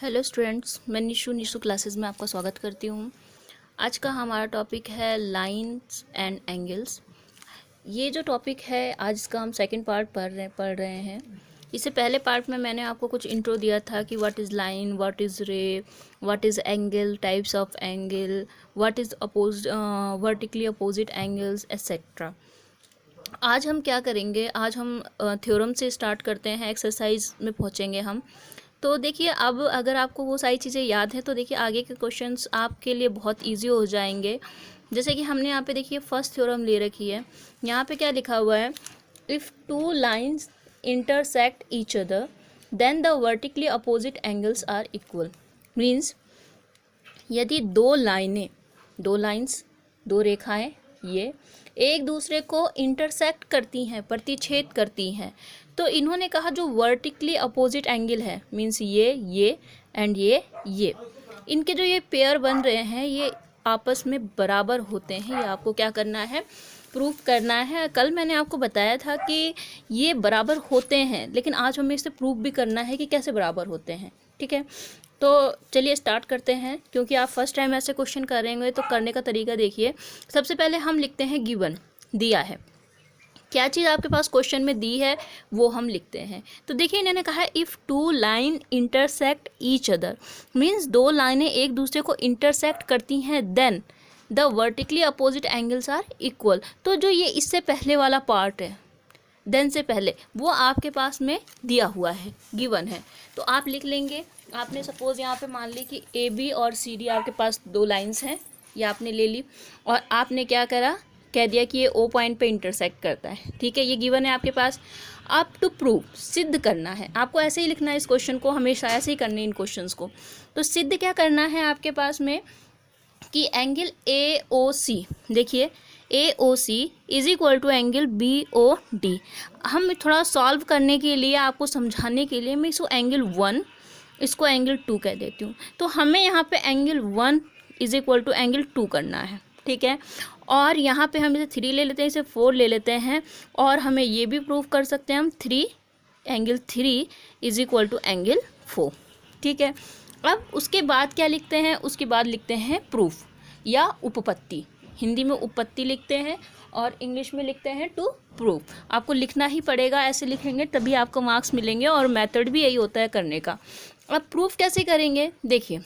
Hello students, मैं Nishu classes में आपका स्वागत करती हूँ। आज का हमारा टॉपिक है लाइंस एंड एंगल्स। ये जो टॉपिक है आज इसका हम सेकंड पार्ट पढ़ रहे हैं। इससे पहले पार्ट में मैंने आपको कुछ इंट्रो दिया था कि what is line, what is ray, what is angle, types of angle, what is vertically opposite angles etcetera. आज हम क्या करेंगे, आज हम थ्योरम से स्टार्ट करते हैं, एक्सरसाइज में पहुँचेंगे हम। तो देखिए, अब अगर आपको वो सारी चीज़ें याद है तो देखिए आगे के क्वेश्चंस आपके लिए बहुत इजी हो जाएंगे। जैसे कि हमने यहाँ पे देखिए फर्स्ट थ्योरम ले रखी है। यहाँ पे क्या लिखा हुआ है, if two lines intersect each other then the vertically opposite angles are equal. Means यदि दो लाइंस दो रेखाएं ये एक दूसरे को इंटरसेक्ट करती हैं, प्रतिच्छेद करती हैं, तो इन्होंने कहा जो वर्टिकली अपोजिट एंगल है, मीन्स ये एंड ये इनके जो ये पेयर बन रहे हैं ये आपस में बराबर होते हैं। ये आपको क्या करना है, प्रूफ करना है। कल मैंने आपको बताया था कि ये बराबर होते हैं, लेकिन आज हमें इसे प्रूफ भी करना है कि कैसे बराबर होते हैं। ठीक है, तो चलिए स्टार्ट करते हैं। क्योंकि आप फर्स्ट टाइम ऐसे क्वेश्चन करेंगे तो करने का तरीका देखिए। सबसे पहले हम लिखते हैं गिवन, दिया है क्या चीज़ आपके पास क्वेश्चन में दी है वो हम लिखते हैं। तो देखिए इन्होंने कहा है if two line intersect each other, means दो लाइनें एक दूसरे को इंटरसेक्ट करती हैं, then the vertically opposite angles are equal. तो जो ये इससे पहले वाला पार्ट है, देन से पहले, वो आपके पास में दिया हुआ है, गिवन है। तो आप लिख लेंगे। आपने सपोज यहाँ पे मान ली कि ए बी और सी डी आपके पास दो लाइंस हैं, ये आपने ले ली और आपने क्या करा, कह दिया कि ये ओ पॉइंट पे इंटरसेक्ट करता है। ठीक है, ये गिवन है आपके पास। आप टू प्रूव, सिद्ध करना है आपको। ऐसे ही लिखना है इस क्वेश्चन को, हमेशा ऐसे ही करने इन क्वेश्चंस को। तो सिद्ध क्या करना है आपके पास में कि एंगल ए ओ सी, देखिए A O C is equal to angle B O D. हम थोड़ा सॉल्व करने के लिए, आपको समझाने के लिए मैं इसको एंगल 1, इसको एंगल 2 कह देती हूँ। तो हमें यहाँ पे angle 1 is equal to angle 2 करना है। ठीक है, और यहाँ पे हम इसे 3 ले लेते हैं, इसे 4 ले लेते हैं, और हमें ये भी प्रूव कर सकते हैं हम angle 3 is equal to angle 4। ठीक है, अब उसके बाद क्या लिखते हैं, उसके बाद लिखते हैं प्रूफ या उपपत्ति। हिंदी में उपपत्ति लिखते हैं और इंग्लिश में लिखते हैं टू प्रूफ। आपको लिखना ही पड़ेगा, ऐसे लिखेंगे तभी आपको मार्क्स मिलेंगे, और मेथड भी यही होता है करने का। अब प्रूफ कैसे करेंगे, देखिए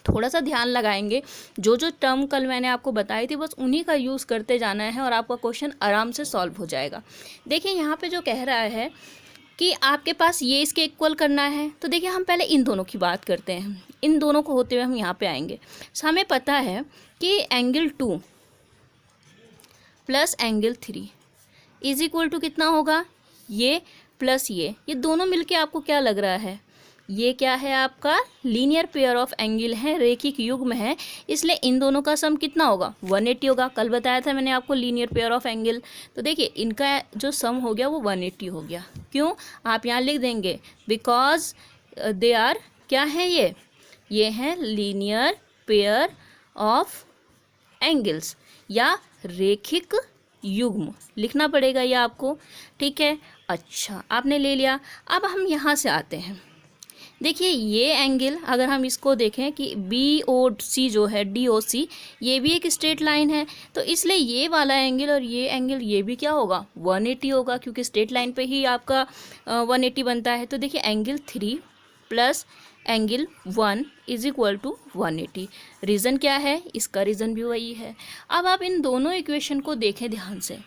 थोड़ा सा ध्यान लगाएंगे। जो टर्म कल मैंने आपको बताई थी बस उन्हीं का यूज़ करते जाना है और आपका क्वेश्चन आराम से सॉल्व हो जाएगा। देखिए यहाँ पे जो कह रहा है कि आपके पास ये इसके इक्वल करना है, तो देखिए हम पहले इन दोनों की बात करते हैं। इन दोनों को होते हुए हम यहाँ पे आएंगे। हमें पता है कि angle 2 plus angle 3 is equal to कितना होगा, ये प्लस ये दोनों मिलके आपको क्या लग रहा है, ये क्या है आपका लीनियर पेयर ऑफ एंगल है, रेखिक युग्म है, इसलिए इन दोनों का सम कितना होगा, 180 होगा। कल बताया था मैंने आपको लीनियर पेयर ऑफ एंगल। तो देखिए इनका जो सम हो गया वो 180 हो गया। क्यों, आप यहाँ लिख देंगे बिकॉज दे आर, क्या है ये हैं लीनियर पेयर ऑफ एंगल्स या रेखिक युग्म, लिखना पड़ेगा ये आपको। ठीक है, अच्छा आपने ले लिया। अब हम यहाँ से आते हैं। देखिए ये एंगल अगर हम इसको देखें कि बी ओ सी जो है, डी ओ सी, ये भी एक स्ट्रेट लाइन है, तो इसलिए ये वाला एंगल और ये एंगल ये भी क्या होगा, 180 होगा, क्योंकि स्ट्रेट लाइन पे ही आपका 180 बनता है। तो देखिए angle 3 plus angle 1 is equal to 180। Reason क्या है, इसका रीज़न भी वही है। अब आप इन दोनों इक्वेशन को देखें ध्यान से,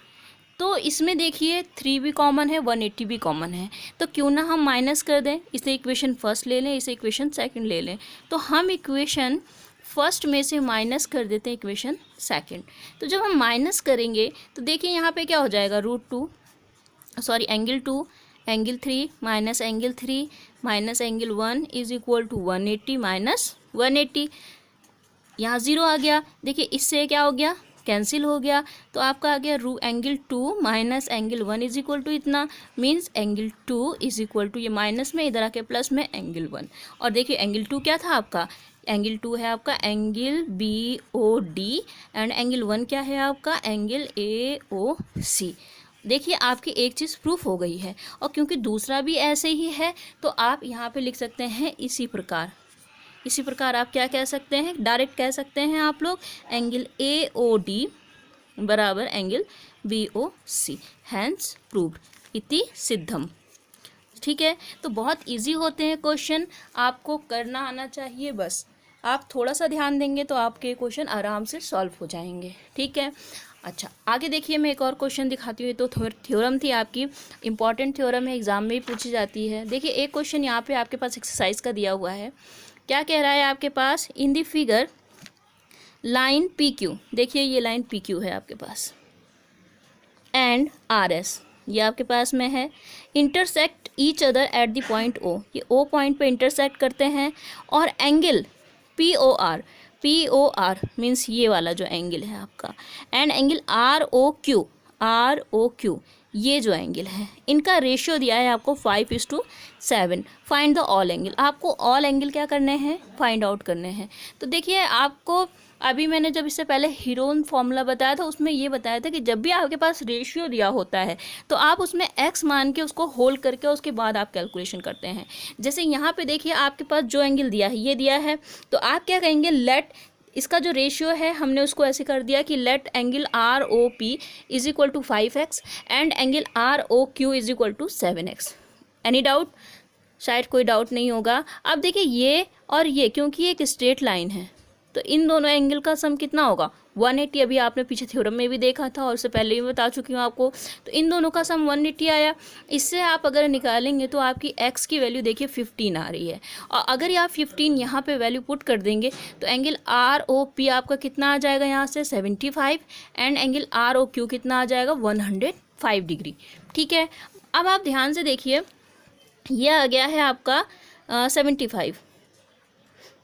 तो इसमें देखिए 3 भी कॉमन है, 180 भी कॉमन है, तो क्यों ना हम माइनस कर दें। इसे इक्वेशन फर्स्ट ले लें, इसे इक्वेशन सेकंड ले लें। तो हम इक्वेशन फर्स्ट में से माइनस कर देते हैं इक्वेशन सेकंड। तो जब हम माइनस करेंगे तो देखिए यहाँ पे क्या हो जाएगा, angle 2 angle 3 minus angle 3 minus angle 1 is equal to 180 minus 180। यहाँ 0 आ गया। देखिए इससे क्या हो गया, कैंसिल हो गया, तो आपका आ गया angle 2 minus angle 1 is equal to इतना। Means angle 2 is equal to, ये माइनस में इधर आके प्लस में एंगल 1। और देखिए एंगल 2 क्या था आपका, एंगल 2 है आपका angle B O D, and angle 1 क्या है आपका एंगल ए ओ सी। देखिए आपकी एक चीज़ प्रूफ हो गई है, और क्योंकि दूसरा भी ऐसे ही है तो आप यहाँ पे लिख सकते हैं इसी प्रकार, इसी प्रकार आप क्या कह सकते हैं, डायरेक्ट कह सकते हैं आप लोग एंगल AOD बराबर एंगल BOC, हैंस प्रूव्ड इति सिद्धम। ठीक है, तो बहुत इजी होते हैं क्वेश्चन, आपको करना आना चाहिए, बस आप थोड़ा सा ध्यान देंगे तो आपके क्वेश्चन आराम से सॉल्व हो जाएंगे। ठीक है, अच्छा आगे देखिए, मैं एक और क्वेश्चन दिखाती हूँ। तो थ्योरम थी आपकी, इंपॉर्टेंट थ्योरम है, एग्जाम में ही पूछी जाती है। देखिए एक क्वेश्चन यहाँ पे आपके पास एक्सरसाइज का दिया हुआ है। क्या कह रहा है आपके पास, in the figure line PQ, देखिए ये लाइन PQ है आपके पास, एंड RS ये आपके पास में है, intersect each other at the point O, ये O पॉइंट पे इंटरसेक्ट करते हैं, और एंगल POR मीन्स ये वाला जो एंगल है आपका, एंड एंगल ROQ ये जो एंगल है, इनका रेशियो दिया है आपको 5:7। फाइंड द ऑल एंगल, आपको ऑल एंगल क्या करने हैं, फाइंड आउट करने हैं। तो देखिए आपको अभी मैंने जब इससे पहले हीरोन फॉर्मूला बताया था, उसमें ये बताया था कि जब भी आपके पास रेशियो दिया होता है तो आप उसमें x मान के उसको होल्ड करके उसके बाद आप कैलकुलेशन करते हैं। जैसे यहाँ पे देखिए आपके पास जो एंगल दिया है ये दिया है, तो आप क्या कहेंगे, लेट इसका जो रेशियो है हमने उसको ऐसे कर दिया कि let angle ROP is equal to 5x and angle ROQ is equal to 7x। Any doubt, शायद कोई डाउट नहीं होगा। अब देखिए ये और ये, क्योंकि ये एक स्ट्रेट लाइन है तो इन दोनों एंगल का सम कितना होगा, 180। अभी आपने पीछे थ्योरम में भी देखा था और उससे पहले भी बता चुकी हूँ आपको। तो इन दोनों का सम 180 आया। इससे आप अगर निकालेंगे तो आपकी x की वैल्यू देखिए 15 आ रही है, और अगर आप 15 यहाँ पे वैल्यू पुट कर देंगे तो एंगल ROP आपका कितना आ जाएगा यहाँ से 75, एंड एंगल ROQ कितना आ जाएगा 105 डिग्री। ठीक है, अब आप ध्यान से देखिए, यह आ गया है आपका 75।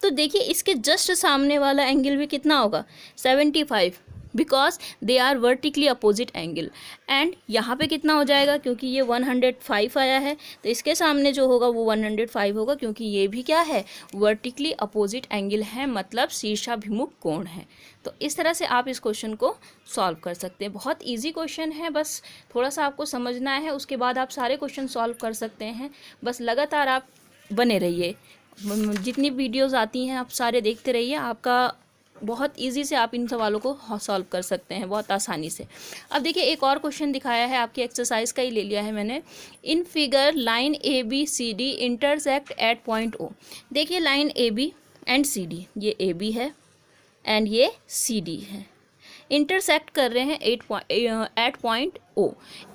तो देखिए इसके जस्ट सामने वाला एंगल भी कितना होगा 75, because they are vertically opposite angle. And यहाँ पे कितना हो जाएगा, क्योंकि ये 105 आया है तो इसके सामने जो होगा वो 105 होगा, क्योंकि ये भी क्या है, वर्टिकली अपोजिट एंगल है, मतलब शीर्षाभिमुख कोण है। तो इस तरह से आप इस क्वेश्चन को सॉल्व कर सकते हैं। बहुत इजी क्वेश्चन है, बस थोड़ा सा आपको समझना है, उसके बाद आप सारे क्वेश्चन सॉल्व कर सकते हैं। बस लगातार आप बने रहिए, जितनी वीडियोस आती हैं आप सारे देखते रहिए, आपका बहुत इजी से आप इन सवालों को सॉल्व कर सकते हैं बहुत आसानी से। अब देखिए एक और क्वेश्चन दिखाया है, आपकी एक्सरसाइज का ही ले लिया है मैंने। In figure line ABCD intersect at point O। देखिए लाइन AB एंड CD, ये AB है एंड ये CD है, इंटरसेक्ट कर रहे हैं at point O।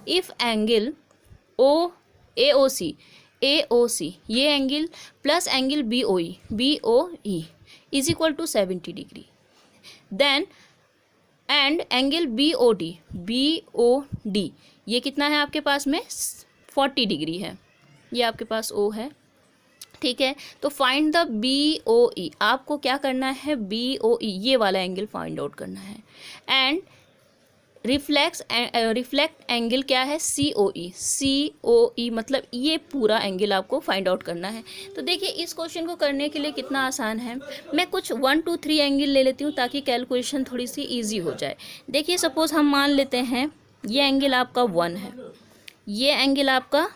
If angle AOC ये angle plus angle BOE is equal to 70 degree, then and angle BOD ये कितना है आपके पास में 40 डिग्री है, ये आपके पास O है। ठीक है, तो फाइंड द BOE, आपको क्या करना है, BOE ये वाला एंगल फाइंड आउट करना है, एंड रिफ्लेक्ट एंगल क्या है COE मतलब ये पूरा एंगल आपको फाइंड आउट करना है। तो देखिए इस क्वेश्चन को करने के लिए कितना आसान है, मैं कुछ 1 2 3 एंगल ले लेती हूँ ताकि कैलकुलेशन थोड़ी सी इजी हो जाए। देखिए सपोज हम मान लेते हैं ये एंगल आपका 1 है, ये एंगल आपका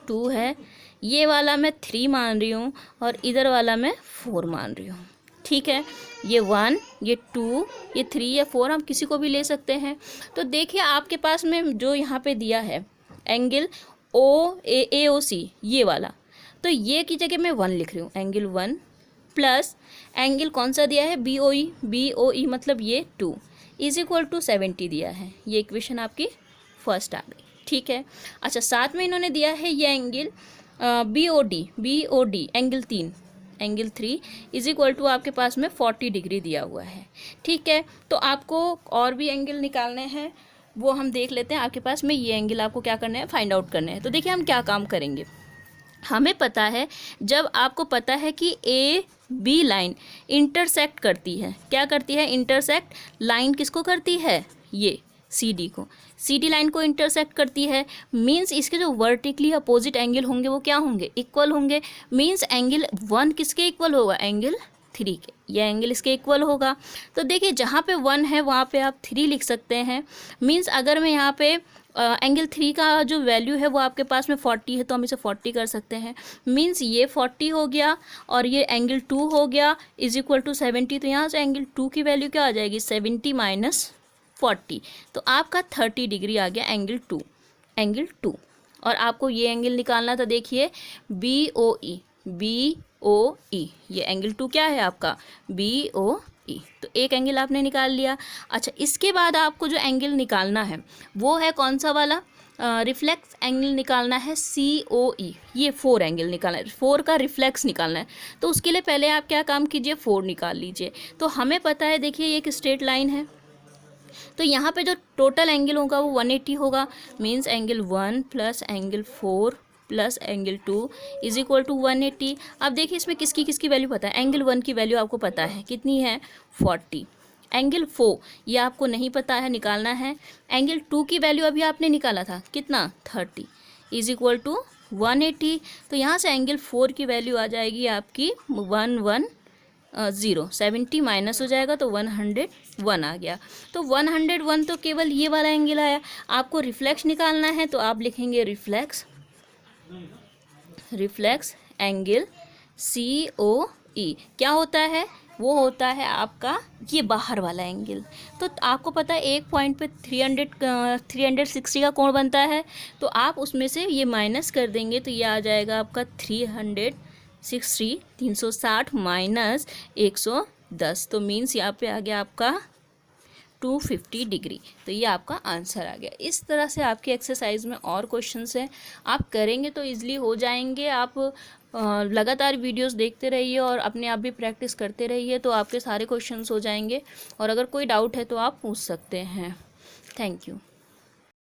2 है, ये वाला मैं 3 मान रही हूँ और इधर वाला मैं 4 मान रही हूँ। ठीक है, ये 1 ये 2 ये 3 या 4 हम किसी को भी ले सकते हैं। तो देखिए आपके पास में जो यहाँ पे दिया है एंगल AOC ये वाला, तो ये की जगह मैं 1 लिख रही हूँ, एंगल 1 प्लस एंगल कौन सा दिया है BOE मतलब ये 2 इज इक्वल टू 70 दिया है। ये इक्वेशन आपकी फर्स्ट आ गई। ठीक है, अच्छा साथ में इन्होंने दिया है ये angle BOD angle 3 is equal to आपके पास में 40 डिग्री दिया हुआ है। ठीक है, तो आपको और भी एंगल निकालने हैं, वो हम देख लेते हैं। आपके पास में ये एंगल आपको क्या करना है, फाइंड आउट करने हैं। तो देखिए हम क्या काम करेंगे, हमें पता है जब आपको पता है कि AB लाइन इंटरसेक्ट करती है, क्या करती है, इंटरसेक्ट लाइन किसको करती है, ये CD को, CD लाइन को इंटरसेक्ट करती है, मींस इसके जो वर्टिकली अपोजिट एंगल होंगे वो क्या होंगे, इक्वल होंगे। मींस एंगल 1 किसके इक्वल होगा, एंगल 3 के, यह एंगल इसके इक्वल होगा। तो देखिए जहाँ पे 1 है वहाँ पे आप 3 लिख सकते हैं। मींस अगर मैं यहाँ पे एंगल 3 का जो वैल्यू है वो आपके पास में 40 है, तो हम इसे 40 कर सकते हैं। मीन्स ये 40 हो गया और ये एंगल 2 हो गया इज इक्वल टू 70। तो यहाँ से एंगल 2 की वैल्यू क्या आ जाएगी, 70 माइनस 40, तो आपका 30 डिग्री आ गया एंगल 2। और आपको ये एंगल निकालना था, देखिए BOE, ये एंगल 2 क्या है आपका, BOE। तो एक एंगल आपने निकाल लिया। अच्छा, इसके बाद आपको जो एंगल निकालना है वो है कौन सा वाला, रिफ्लेक्स एंगल निकालना है, COE। ये 4 एंगल निकालना है, 4 का रिफ्लेक्स निकालना है। तो उसके लिए पहले आप क्या काम कीजिए, 4 निकाल लीजिए। तो हमें पता है, देखिए ये एक स्ट्रेट लाइन है, तो यहाँ पे जो टोटल एंगल होगा वो 180 होगा। Means angle 1 plus angle 4 plus angle 2 is equal to 180। अब देखिए इसमें किसकी किसकी वैल्यू पता है, एंगल 1 की वैल्यू आपको पता है कितनी है, 40। एंगल 4 ये आपको नहीं पता है, निकालना है। एंगल 2 की वैल्यू अभी आपने निकाला था कितना, 30 इज इक्वल टू 180। तो यहाँ से एंगल 4 की वैल्यू आ जाएगी आपकी 110, 70 माइनस हो जाएगा तो 101 आ गया। तो 101 तो केवल ये वाला एंगल आया। आपको रिफ्लेक्स निकालना है तो आप लिखेंगे रिफ्लेक्स एंगल COE। क्या होता है, वो होता है आपका ये बाहर वाला एंगल। तो आपको पता है एक पॉइंट पे 360 का कोण बनता है, तो आप उसमें से ये माइनस कर देंगे तो ये आ जाएगा आपका 360 माइनस 110। तो मीन्स यहाँ पे आ गया आपका 250 डिग्री। तो ये आपका आंसर आ गया। इस तरह से आपकी एक्सरसाइज में और क्वेश्चंस हैं, आप करेंगे तो इजीली हो जाएंगे। आप लगातार वीडियोस देखते रहिए और अपने आप भी प्रैक्टिस करते रहिए, तो आपके सारे क्वेश्चंस हो जाएंगे। और अगर कोई डाउट है तो आप पूछ सकते हैं। Thank you.